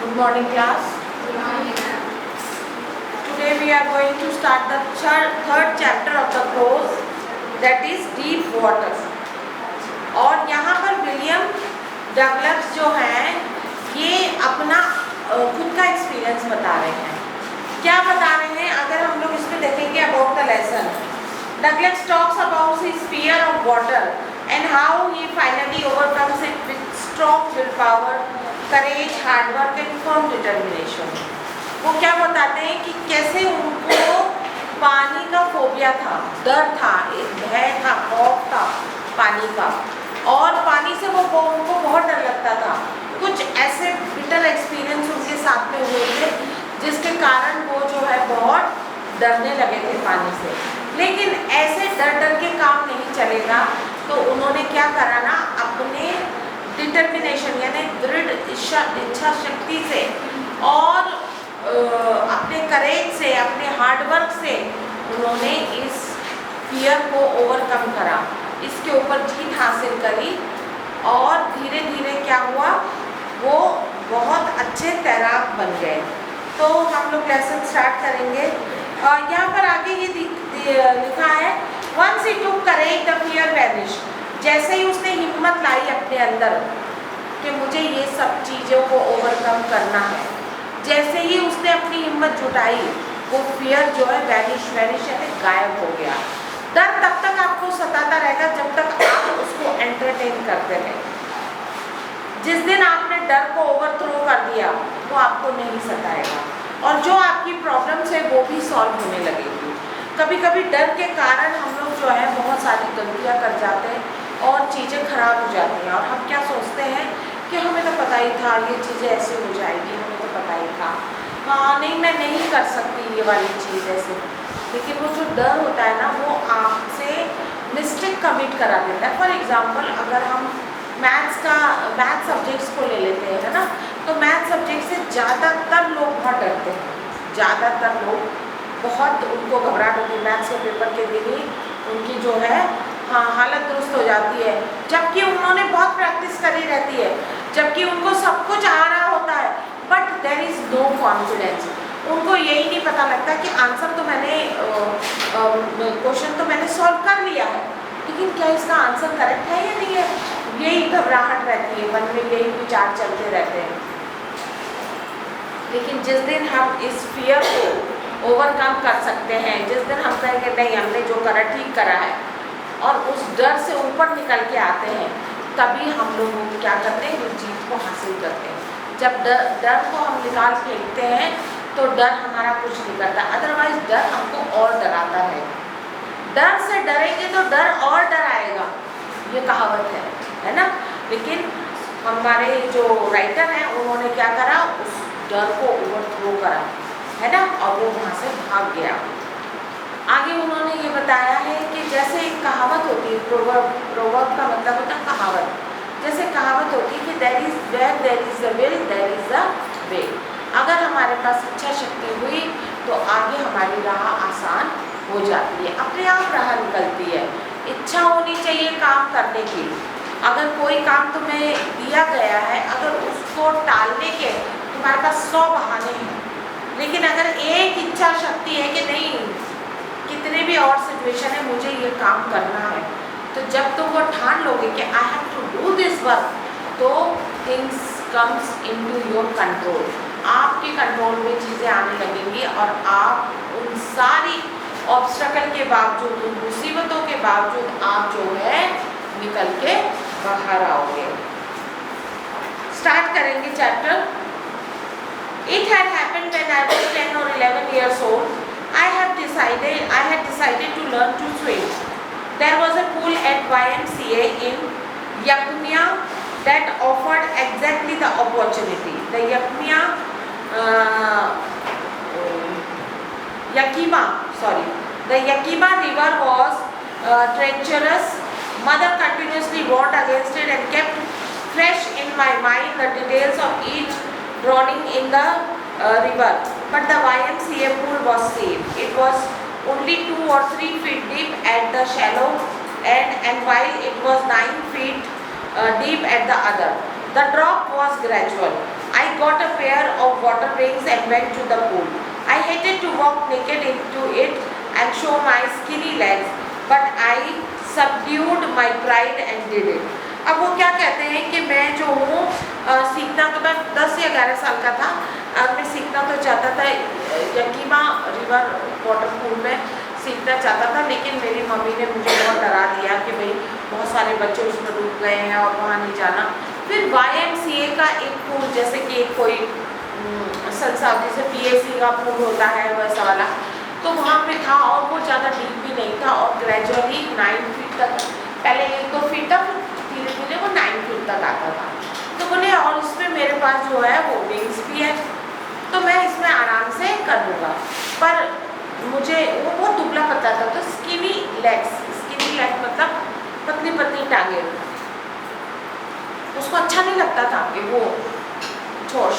Good morning, class. Today we are going to start the third chapter of the course, that is deep water. और यहाँ पर William Douglas जो हैं ये अपना खुद का एक्सपीरियंस बता रहे हैं. क्या बता रहे हैं? अगर हम लोग इसमें देखेंगे about the lesson, Douglas talks about his fear of water and how he finally overcomes it with strong willpower, courage, hard work and firm determination. वो क्या बताते हैं कि कैसे उनको पानी का फोबिया था, डर था, एक भय था, खौफ था पानी का, और पानी से वो उनको बहुत डर लगता था. कुछ ऐसे बिटर एक्सपीरियंस उनके साथ में हुए थे जिसके कारण वो जो है बहुत डरने लगे थे पानी से. लेकिन ऐसे डर के काम नहीं चलेगा, तो उन्होंने क्या करा ना, अपने डिटर्मिनेशन यानी दृढ़ इच्छा शक्ति से और अपने करेज से, अपने हार्डवर्क से उन्होंने इस फियर को ओवरकम करा, इसके ऊपर जीत हासिल करी और धीरे धीरे क्या हुआ, वो बहुत अच्छे तैराक बन गए. तो हम लोग लेसन स्टार्ट करेंगे. यहाँ पर आगे ये लिखा है, once he took courage the fear vanish. जैसे ही उसने हिम्मत लाई अपने अंदर कि मुझे ये सब चीज़ों को ओवरकम करना है, जैसे ही उसने अपनी हिम्मत जुटाई, वो फियर जो है वैनिश यानी गायब हो गया. डर तब तक आपको सताता रहेगा जब तक आप उसको एंटरटेन करते रहें. जिस दिन आपने डर को ओवरथ्रो कर दिया, वो आपको नहीं सताएगा और जो आपकी प्रॉब्लम्स है वो भी सॉल्व होने लगेगी. कभी कभी डर के कारण हम लोग जो है बहुत सारी गलतियाँ कर जाते हैं और चीज़ें खराब हो जाती हैं, और हम क्या सोचते हैं कि हमें तो पता ही था ये चीज़ें ऐसे हो जाएगी, हमें तो पता ही था, हाँ नहीं मैं नहीं कर सकती ये वाली चीज़ ऐसे. लेकिन वो जो डर होता है ना, वो आपसे मिस्टेक कमिट करा देता है. फॉर एग्जांपल अगर हम मैथ सब्जेक्ट्स को ले लेते हैं, है ना, तो मैथ सब्जेक्ट से ज़्यादातर लोग बहुत डरते हैं. ज़्यादातर लोग बहुत, उनको घबराहट होती है मैथ्स के पेपर के दिन ही उनकी जो है हालत दुरुस्त हो जाती है, जबकि उन्होंने बहुत प्रैक्टिस करी रहती है, जबकि उनको सब कुछ आ रहा होता है, but there is no confidence. उनको यही नहीं पता लगता कि आंसर तो मैंने क्वेश्चन तो मैंने सॉल्व कर लिया है, लेकिन क्या इसका आंसर करेक्ट है या नहीं है, यही घबराहट रहती है, मन में यही विचार चलते रहते हैं. लेकिन जिस दिन हम इस फियर को ओवरकम कर सकते हैं, जिस दिन हम कहेंगे नहीं हमने जो करा ठीक करा है, और उस डर से ऊपर निकल के आते हैं, तभी हम लोग क्या करते हैं, उस जीत को हासिल करते हैं. जब डर को हम निकाल फेंकते हैं तो डर हमारा कुछ नहीं करता, अदरवाइज डर हमको और डराता है. डर से डरेंगे तो डर और डर आएगा, ये कहावत है ना. लेकिन हमारे जो राइटर हैं उन्होंने क्या करा, उस डर को ओवरथ्रो करा, है ना, और वो वहाँ से भाग गया. आगे उन्होंने ये बताया है कि जैसे एक कहावत होती है, प्रोवर्ब का मतलब होता है कहावत. जैसे कहावत होती है कि there is the will there is the way. अगर हमारे पास इच्छा शक्ति हुई तो आगे हमारी राह आसान हो जाती है, अपने आप राह निकलती है. इच्छा होनी चाहिए काम करने की. अगर कोई काम तुम्हें दिया गया है, अगर उसको टालने के तुम्हारे पास 100 बहाने हैं, लेकिन अगर एक इच्छा शक्ति है कि नहीं, कितने भी और सिचुएशन है मुझे ये काम करना है, तो जब तुम वो ठान लोगे कि I have to do this work, तो things comes into your control. आपके कंट्रोल में चीज़ें आने लगेंगी और आप उन सारी ऑब्स्टकल के बावजूद, उन मुसीबतों के बावजूद आप जो है निकल के बाहर आओगे. स्टार्ट करेंगे chapter. It had happened when I was 10 or 11 years old. I had decided to learn to swim. There was a pool at YMCA in Yakima that offered exactly the opportunity. The Yakima River was treacherous. Mother continuously warned against it and kept fresh in my mind the details of each drowning in the river. But the YMCA pool was safe. It was only 2 or 3 feet deep at the shallow end, and while it was 9 feet deep at the other. The drop was gradual. I got a pair of water rings and went to the pool. I hated to walk naked into it and show my skinny legs, but I subdued my pride and did it. अब वो क्या कहते हैं कि मैं जो हूँ सीखना तो मैं 10 या 11 साल का था और मैं सीखना तो चाहता था यकीमा रिवर वाटर पूल में सीखना चाहता था, लेकिन मेरी मम्मी ने मुझे बहुत डरा दिया कि भाई बहुत सारे बच्चे उसमें डूब गए हैं और वहाँ नहीं जाना। फिर YMCA का एक पूल, जैसे कि कोई संसार जैसे PAC का पूल होता है वैसा वाला, तो वहाँ पे था और वो ज़्यादा डीप भी नहीं था और ग्रेजुअली 9 फीट तक, पहले 1-2 फीट तक, धीरे धीरे वो 9 फीट तक आता था। तो बोले और इसमें मेरे पास जो है वो विंग्स भी है तो मैं इसमें आराम से कर लूँगा, पर मुझे वो बहुत दुबला पतला था, तो स्किनी लेग्स मतलब पतली पतली टांगे, उसको अच्छा नहीं लगता था कि वो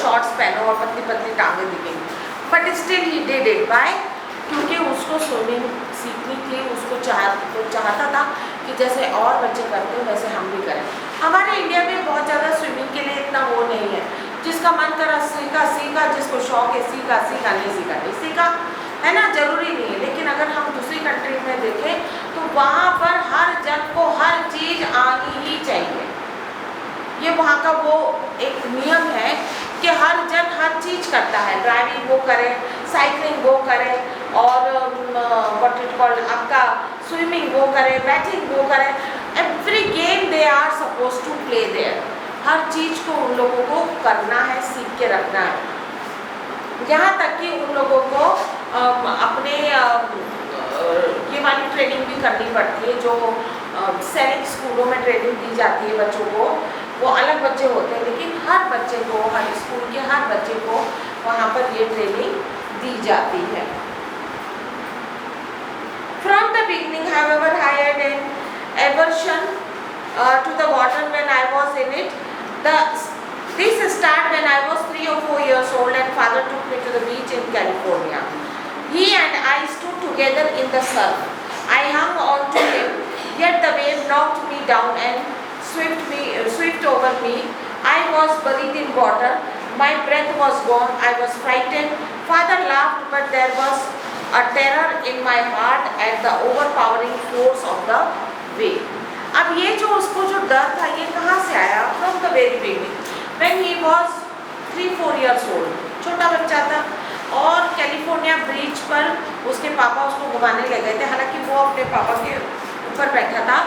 शॉर्ट्स पहनो और पतली पतली टांगे दिखेंगी, but still he did it by, क्योंकि उसको स्विमिंग सीखनी थी, उसको चाहता था कि जैसे और बच्चे करते हैं वैसे हम भी करें। हमारे इंडिया में बहुत ज़्यादा स्विमिंग के लिए इतना वो नहीं है, जिसका मन करा सीखा, जिसको शौक है सीखा, नहीं सीखा, है ना, जरूरी नहीं है। लेकिन अगर हम दूसरी कंट्री में देखें तो वहाँ पर हर जन को हर चीज़ आनी ही चाहिए। ये वहाँ का वो एक नियम है कि हर जन हर चीज़ करता है, ड्राइविंग वो करे, साइकिलिंग वो करे, और व्हाट इट कॉल्ड आपका स्विमिंग वो करे, बैटिंग वो करे, every game they are suppose to play there. हर चीज़ को उन लोगों को करना है, सीख के रखना है। यहाँ तक कि उन लोगों को अपने ये वाली ट्रेनिंग भी करनी पड़ती है, जो सैनिक स्कूलों में ट्रेनिंग दी जाती है बच्चों को, वो अलग बच्चे होते हैं, लेकिन हर बच्चे को, हर स्कूल के हर बच्चे को वहाँ पर ये ट्रेनिंग दी जाती है। From the beginning, however, I had an aversion to the water when I was in it. This started when I was 3 or 4 years old and father took me to the beach in California. He and I stood together in the surf. I hung on to him, yet the wave knocked me down and swept over me. I was buried in water. My breath was gone. I was frightened. Father laughed, but there was a terror in my heart at the overpowering force of the wave. अब ये जो उसको जो डर था ये कहाँ से आया? From the very beginning, when he was 3-4 years old, छोटा बच्चा था और कैलिफोर्निया बीच पर उसके पापा उसको घुमाने ले गए थे। हालांकि वो अपने पापा के ऊपर बैठा था,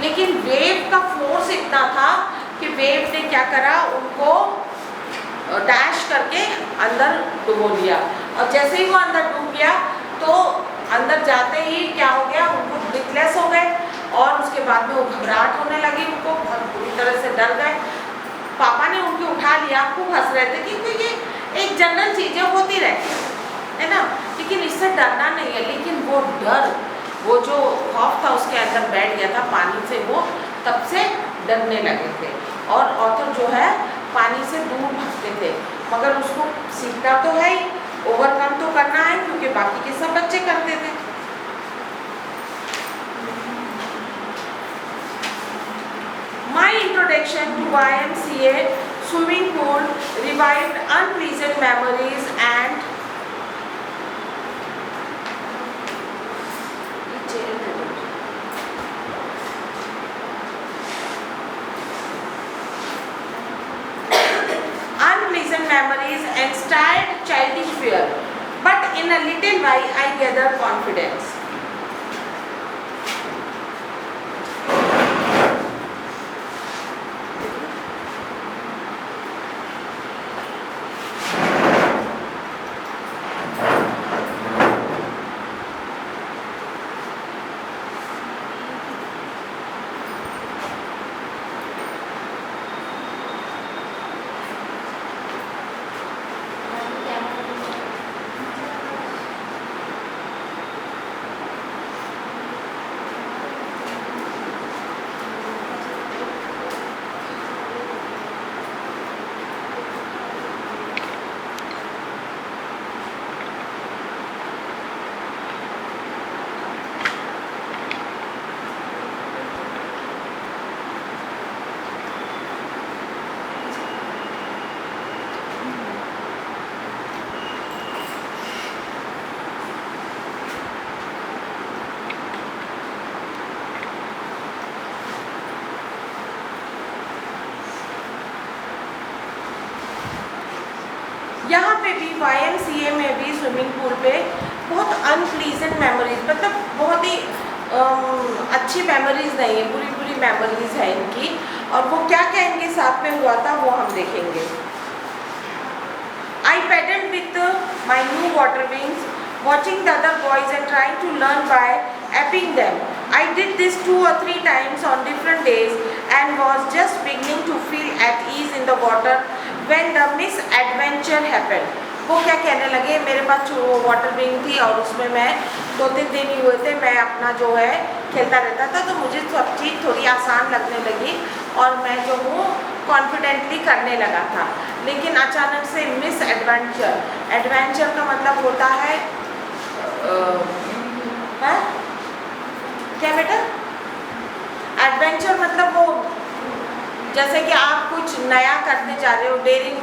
लेकिन वेव का फोर्स इतना था कि वेव ने क्या करा, उनको डैश करके अंदर डुबो दिया। और जैसे ही वो अंदर डूब गया तो अंदर जाते ही क्या हो गया, उनको ब्रेथलेस हो गए और उसके बाद में वो घबराहट होने लगी, उनको बहुत बुरी तरह से डर गए। पापा ने उनको उठा लिया, खूब हंस रहे थे क्योंकि ये एक जनरल चीज़ें होती रहती है ना, लेकिन इससे डरना नहीं है। लेकिन वो डर, वो जो खौफ था उसके अंदर बैठ गया था पानी से, वो तब से डरने लगे थे और ऑथर जो है पानी से दूर भागते थे। मगर उसको सीखना तो है ही, ओवरकम तो करना है, क्योंकि बाकी के सब बच्चे करते थे। My introduction to YMCA swimming pool revived unpleasant memories and stirred childish fear, but in a little while I gathered confidence. यहाँ पे भी YMCA में भी स्विमिंग पूल पे बहुत अनप्लीजेंट मेमोरीज, मतलब बहुत ही अच्छी मेमोरीज नहीं है, बुरी बुरी मेमोरीज है इनकी। और वो क्या क्या इनके साथ में हुआ था वो हम देखेंगे। I paddled with my new water wings, watching the other boys and trying to learn by apping them. I did this 2 or 3 times on different days and was just beginning to feel at ease in the water when the misadventure happened. वो क्या कहने लगे, मेरे पास जो water wing थी और उसमें मैं 2-3 दिन ही हुए थे, मैं अपना जो है खेलता रहता था, तो मुझे सब चीज़ थोड़ी आसान लगने लगी और मैं जो हूँ कॉन्फिडेंटली करने लगा था। लेकिन अचानक से मिस एडवेंचर, एडवेंचर का मतलब होता है क्या बेटा? एडवेंचर मतलब वो जैसे कि आप कुछ नया करने जा रहे हो, डेयरिंग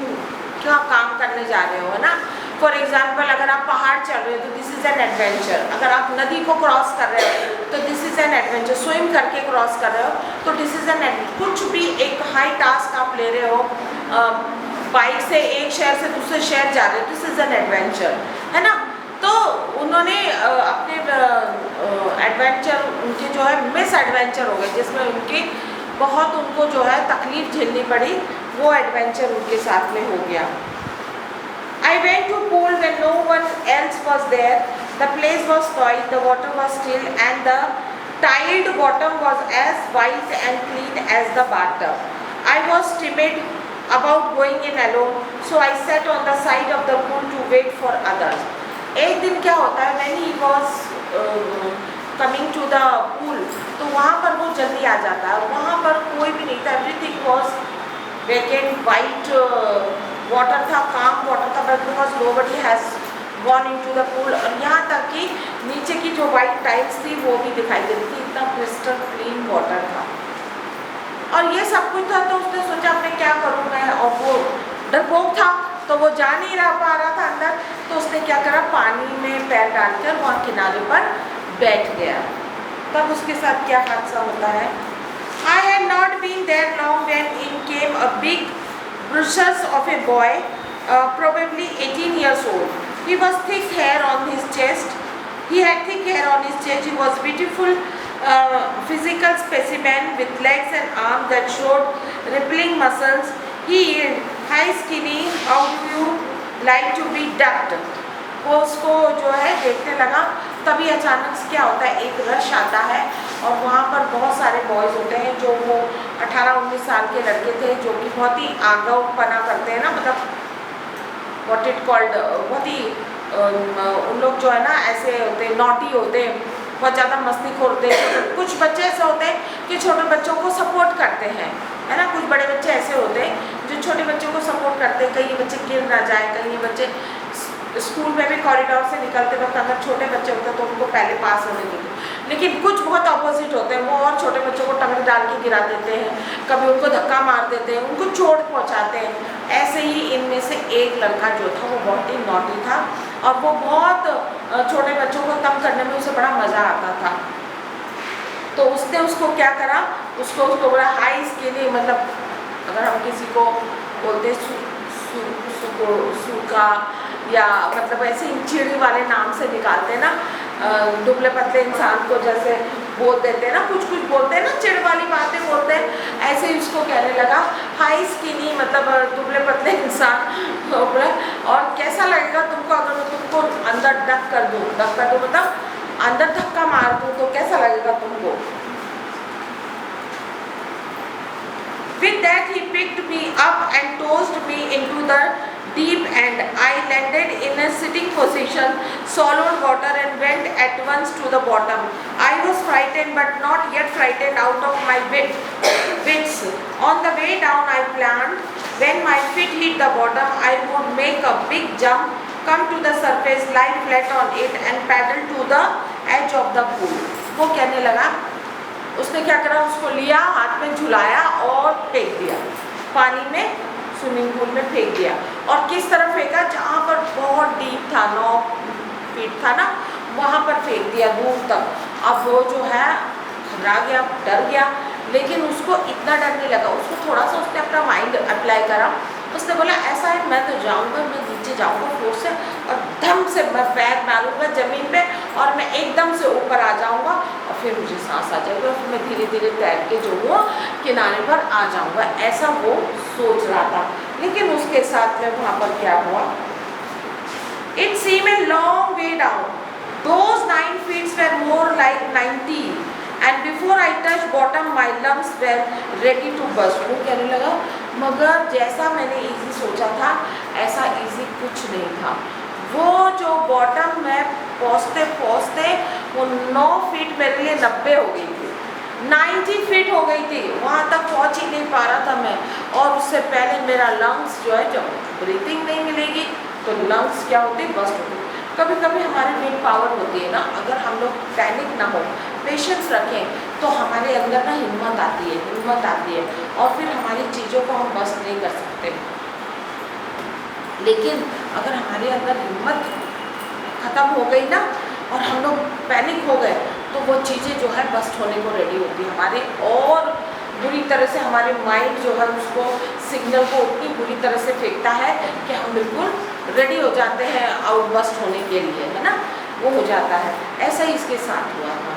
का काम करने जा रहे हो, है ना। फॉर एग्जाम्पल अगर आप पहाड़ चढ़ रहे हो तो दिस इज़ एन एडवेंचर, अगर आप नदी को क्रॉस कर रहे हो तो this is an adventure, swim करके क्रॉस कर रहे हो तो दिस इज़ एन एडवेंचर। कुछ भी एक हाई टास्क आप ले रहे हो, बाइक से एक शहर से दूसरे शहर जा रहे हो, दिस इज़ एन एडवेंचर, है ना। तो उन्होंने अपने एडवेंचर उनके जो है मिस एडवेंचर हो गए, जिसमें उनकी बहुत उनको जो है तकलीफ झेलनी पड़ी, वो एडवेंचर उनके साथ में हो गया। I went to pool when no one else was there. The place was quiet, the water was still, and the tiled bottom was as white and clean as the bathtub. I was timid about going in alone, so I sat on the side of the pool to wait for others. एक दिन क्या होता है, when he was coming to the pool, तो वहाँ पर वो जल्दी आ जाता है, वहाँ पर कोई भी नहीं था, everything was vacant, white water था, काम वाटर था, but because nobody has gone into the pool. और यहाँ तक कि नीचे की जो वाइट टाइल्स थी वो भी दिखाई दे रही थी, इतना क्रिस्टल क्लीन वाटर था। और ये सब कुछ था तो उसने सोचा मैं क्या करूँ मैं, और वो डरपोक था तो वो जा नहीं रह पा रहा था अंदर, तो उसने क्या करा, पानी में पैर डालकर वहाँ किनारे पर बैठ गया। तब उसके साथ क्या हादसा होता है। I had not been there long when in came a big brushers of a boy, probably 18 years old. He was thick hair on his chest. He had thick hair on his chest. He was beautiful physical specimen with legs and arms that showed rippling muscles. He high skinny. How do you like to be ducked? वो उसको जो है देखने लगा, तभी अचानक से क्या होता है, एक रश आता है और वहाँ पर बहुत सारे बॉयज़ होते हैं जो वो 18-19 साल के लड़के थे, जो कि बहुत ही आगाऊपना करते हैं ना, मतलब व्हाट इट कॉल्ड, बहुत ही उन लोग जो है ना ऐसे होते हैं, नॉटी होते हैं, बहुत ज़्यादा मस्तीखोर होते हैं। कुछ बच्चे ऐसे होते हैं कि छोटे बच्चों को सपोर्ट करते हैं, है ना। कुछ बड़े बच्चे ऐसे होते हैं जो छोटे बच्चों को सपोर्ट करते हैं, कहीं ये बच्चे गिर ना जाए, कहीं ये बच्चे स्कूल में भी कॉरिडोर से निकलते वक्त अगर छोटे बच्चे होते हैं तो उनको पहले पास होने देते हैं। लेकिन कुछ बहुत अपोजिट होते हैं, वो और छोटे बच्चों को टंगड़ी डाल के गिरा देते हैं, कभी उनको धक्का मार देते हैं, उनको चोट पहुंचाते हैं। ऐसे ही इनमें से एक लड़का जो था वो बहुत ही नॉटी था और वो बहुत छोटे बच्चों को तंग करने में उसे बड़ा मज़ा आता था। तो उसने उसको क्या करा, उसको बड़ा हाई स्किनी, मतलब अगर हम किसी को बोलते सूखा या मतलब ऐसे चिड़ी वाले नाम से निकालते हैं ना, दुबले पतले इंसान को जैसे बोल देते हैं ना, कुछ बोलते हैं ना, चिड़ वाली बातें बोलते हैं, ऐसे ही उसको कहने लगा हाई स्किनी, मतलब दुबले पतले इंसान। और कैसा लगेगा तुमको अगर मैं तुमको अंदर डक कर दूँ मतलब अंदर धक्का मार दूँ तो कैसा लगेगा तुमको। With that he picked me up and tossed me into the deep end. I landed in a sitting position, swallowed water and went at once to the bottom. I was frightened but not yet frightened out of my wits. On the way down I planned, when my feet hit the bottom, I would make a big jump, come to the surface, lie flat on it and paddle to the edge of the pool. वो कहने लगा, उसने क्या करा, उसको लिया, हाथ में झुलाया और फेंक दिया पानी में, स्विमिंग पूल में फेंक दिया। और किस तरफ फेंका, जहाँ पर बहुत डीप था, 9 फीट था ना, वहाँ पर फेंक दिया दूर तक। अब वो जो है घबरा गया, डर गया, लेकिन उसको इतना डर नहीं लगा। उसको थोड़ा सा उसने अपना माइंड अप्लाई करा उसने बोला ऐसा है मैं तो जाऊँगा, मैं नीचे जाऊँगा फ्लोर से और धम से मैं पैर मारूंगा ज़मीन पे और मैं एकदम से ऊपर आ जाऊँगा और फिर मुझे सांस आ जाएगा और फिर मैं धीरे धीरे तैर के जो वो किनारे पर आ जाऊँगा, ऐसा वो सोच रहा था। लेकिन उसके साथ में वहाँ पर क्या हुआ, it seem a long way down, those 9 feet were more like 90 and before I touched bottom my lungs were ready to burst। वो कहने लगा मगर जैसा मैंने इजी सोचा था ऐसा इजी कुछ नहीं था। वो जो बॉटम में पहुँचते पहुँचते वो 9 फीट मेरे लिए 90 हो गई थी, 90 फीट हो गई थी, वहाँ तक पहुँच ही नहीं पा रहा था मैं। और उससे पहले मेरा लंग्स जो है, जब ब्रीथिंग नहीं मिलेगी तो लंग्स क्या होते, बस्ट होते। कभी कभी हमारी विल पावर होती है ना, अगर हम लोग पैनिक ना हो, पेशेंस रखें तो हमारे अंदर ना हिम्मत आती है और फिर हमारी चीज़ों को हम बस नहीं कर सकते। लेकिन अगर हमारे अंदर हिम्मत ख़त्म हो गई ना और हम लोग पैनिक हो गए तो वो चीज़ें जो है बस्ट होने को रेडी होती है हमारे, और बुरी तरह से हमारे माइंड जो है उसको सिग्नल को उतनी बुरी तरह से फेंकता है कि हम बिल्कुल रेडी हो जाते हैं आउटबस्ट होने के लिए, है ना, वो हो जाता है। ऐसा ही इसके साथ हुआ था।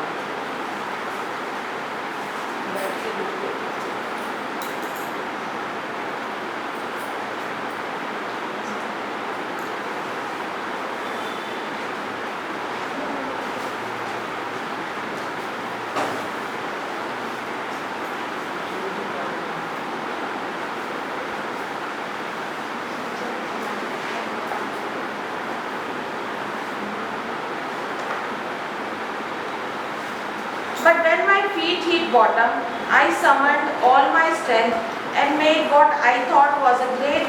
But when my feet hit bottom, I summoned all my strength and made what I thought was a great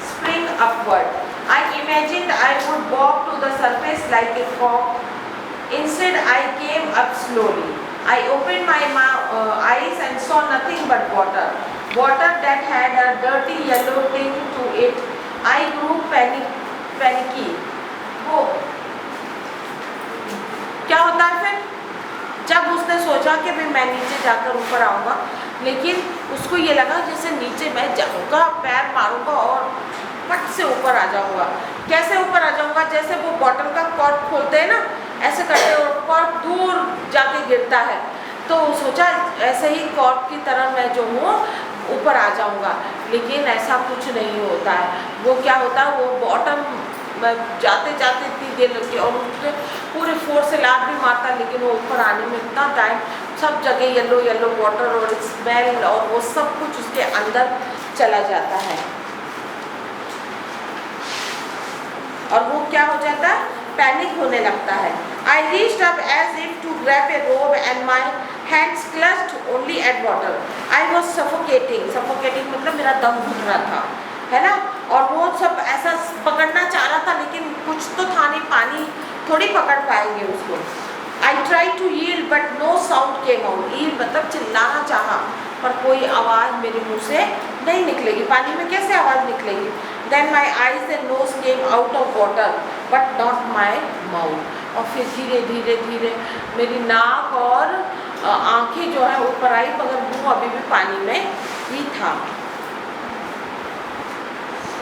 spring upward. I imagined I would bob to the surface like a cork. Instead, I came up slowly. I opened my eyes and saw nothing but water. Water that had a dirty yellow tint to it. I grew panicky. वो क्या होता है फिर? जब उसने सोचा कि भाई मैं नीचे जाकर ऊपर आऊँगा, लेकिन उसको ये लगा जैसे नीचे मैं जाऊँगा, पैर मारूँगा और फट से ऊपर आ जाऊँगा। कैसे ऊपर आ जाऊँगा? जैसे वो बॉटल का कॉर्क खोलते हैं ना, ऐसे करते हैं और कॉर्क दूर जाके गिरता है, तो सोचा ऐसे ही कॉर्क की तरह मैं जो हूँ ऊपर आ जाऊँगा। लेकिन ऐसा कुछ नहीं होता है। वो क्या होता है, वो बॉटम मैं जाते जाते इतनी देर लगती है और उसने पूरे फोर्स से लात भी मारता, लेकिन वो ऊपर आने में इतना टाइम, सब जगह येलो येलो वाटर और स्मेल और वो सब कुछ उसके अंदर चला जाता है। और वो क्या हो जाता है, पैनिक होने लगता है। I reached up as if to grab a rope and my hands clutched only at water. I was suffocating मतलब मेरा दम घुट रहा था, है ना, और वो सब ऐसा पकड़ना चाह रहा था, लेकिन कुछ तो था नहीं, पानी थोड़ी पकड़ पाएंगे उसको। I tried to yield but no sound came out. Yield मतलब चिल्लाना चाहा, पर कोई आवाज़ मेरे मुंह से नहीं निकलेगी, पानी में कैसे आवाज़ निकलेगी। Then my eyes and nose came out of water but not my mouth. और फिर धीरे धीरे धीरे मेरी नाक और आँखें जो है ऊपर आई, मगर मुँह अभी भी पानी में ही था।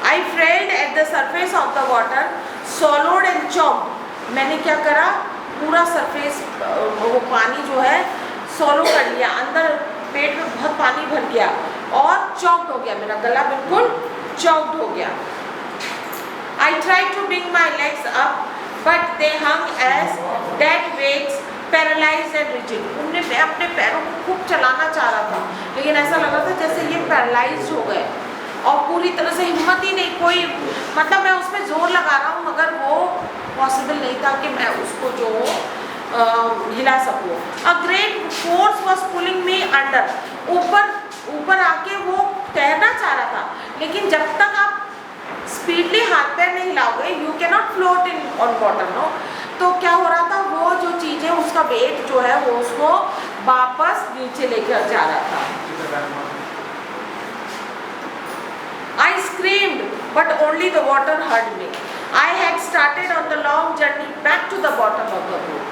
I flailed at the surface of the water, swallowed and chomped. मैंने क्या करा, पूरा सरफेस वो पानी जो है सॉलो कर लिया, अंदर पेट में बहुत पानी भर गया और चॉक्ड हो गया, मेरा गला बिल्कुल चॉक्ड हो गया। I tried to bring my legs up, but they hung as dead weights, paralyzed and rigid. मैं अपने पैरों को खूब चलाना चाह रहा था, लेकिन ऐसा लग रहा था जैसे ये पैरालाइज हो गए और पूरी तरह से हिम्मत ही नहीं, कोई मतलब मैं उसमें जोर लगा रहा हूँ मगर वो पॉसिबल नहीं था कि मैं उसको जो हिला सकूँ। A great force was pulling me under. ऊपर आके वो तैरना चाह रहा था, लेकिन जब तक आप स्पीडली हाथ पैर नहीं हिलाओगे, you can not float in on water, no. तो क्या हो रहा था, वो जो चीज़ें उसका वेट जो है वो उसको वापस नीचे लेकर जा रहा था। I screamed, but only the water heard me. I had started on the long journey back to the bottom of the pool.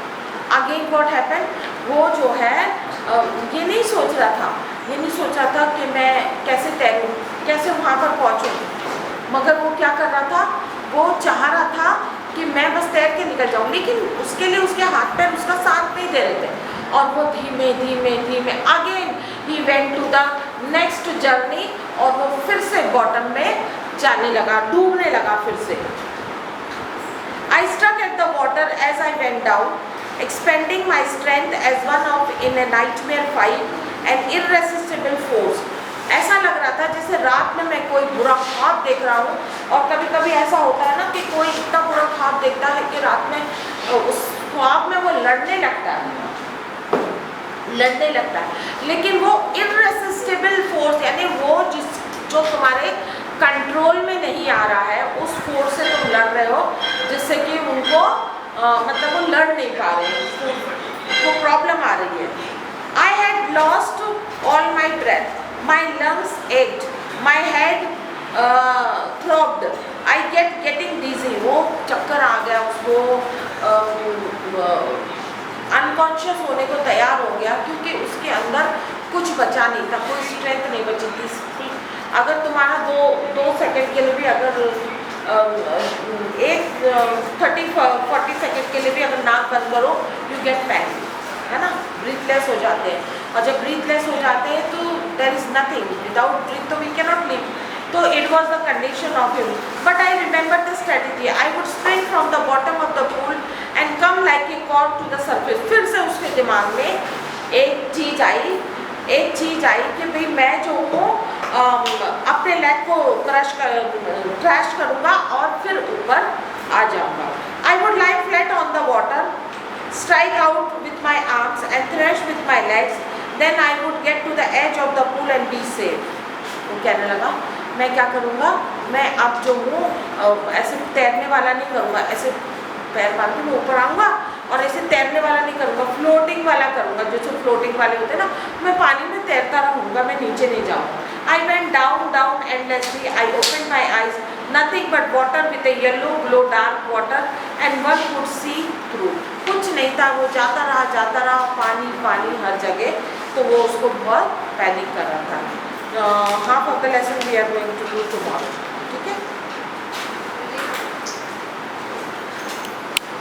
Again what happened? वो जो है ये नहीं सोच रहा था कि मैं कैसे तैरूं, कैसे वहाँ पर पहुँचूं। मगर वो क्या कर रहा था, वो चाह रहा था कि मैं बस तैर के निकल जाऊँ, लेकिन उसके लिए उसके हाथ पैर उसका साथ नहीं दे रहे थे। और वो धीमे धीमे धीमे again he went to the next journey, और वो फिर से बॉटम में जाने लगा, डूबने लगा फिर से। I struck at the water as I went down, expending my strength as one of in a nightmare fight, an irresistible force. ऐसा लग रहा था जैसे रात में मैं कोई बुरा ख्वाब देख रहा हूँ, और कभी कभी ऐसा होता है ना कि कोई इतना बुरा ख्वाब देखता है कि रात में उस ख्वाब में वो लड़ने लगता है, लेकिन वो इररेसिस्टिबल फोर्स, यानी वो जो तुम्हारे कंट्रोल में नहीं आ रहा है, उस फोर्स से तुम लड़ रहे हो जिससे कि उनको मतलब वो लड़ नहीं पा रहे, वो प्रॉब्लम आ रही है। I had lost all my breath, my lungs ached, my head throbbed, I getting dizzy. वो चक्कर आ गया उसको, अनकॉन्शियस होने को तैयार हो गया, क्योंकि उसके अंदर कुछ बचा नहीं था, कोई स्ट्रेंथ नहीं बची थी। अगर तुम्हारा दो सेकंड के लिए भी, अगर एक 30-40 सेकंड के लिए भी अगर नाक बंद करो, यू गेट पैनिक, है ना, ब्रीथलेस हो जाते हैं। और जब ब्रीथलेस हो जाते हैं तो there is nothing, without breath तो वी कैन नॉट लिव। तो it was the condition of him, but I remember the strategy, I would spring from the bottom of the pool and come like a cork to the surface. फिर से उसके दिमाग में एक चीज़ आई कि भाई मैं जो हूँ अपने लेग को क्रैश करूँगा और फिर ऊपर आ जाऊँगा। I would lie flat on the water, strike out with my arms and thrash with my legs, then I would get to the edge of the pool and be safe. वो कहने लगा मैं क्या करूँगा, मैं अब जो हूँ ऐसे तैरने वाला नहीं करूँगा, ऐसे पैर बांध के मैं ऊपर आऊँगा, और ऐसे तैरने वाला नहीं करूँगा, फ्लोटिंग वाला करूँगा। जो फ्लोटिंग वाले होते हैं ना, मैं पानी में तैरता रहूँगा, मैं नीचे नहीं जाऊँगा। I went down endlessly, I open my eyes, nothing but water with A yellow glow, dark water and one could see through. कुछ नहीं था, वो जाता रहा, पानी हर जगह। तो वो उसको बहुत पैनिक कर रहा था। Half of the lesson we are going to do tomorrow.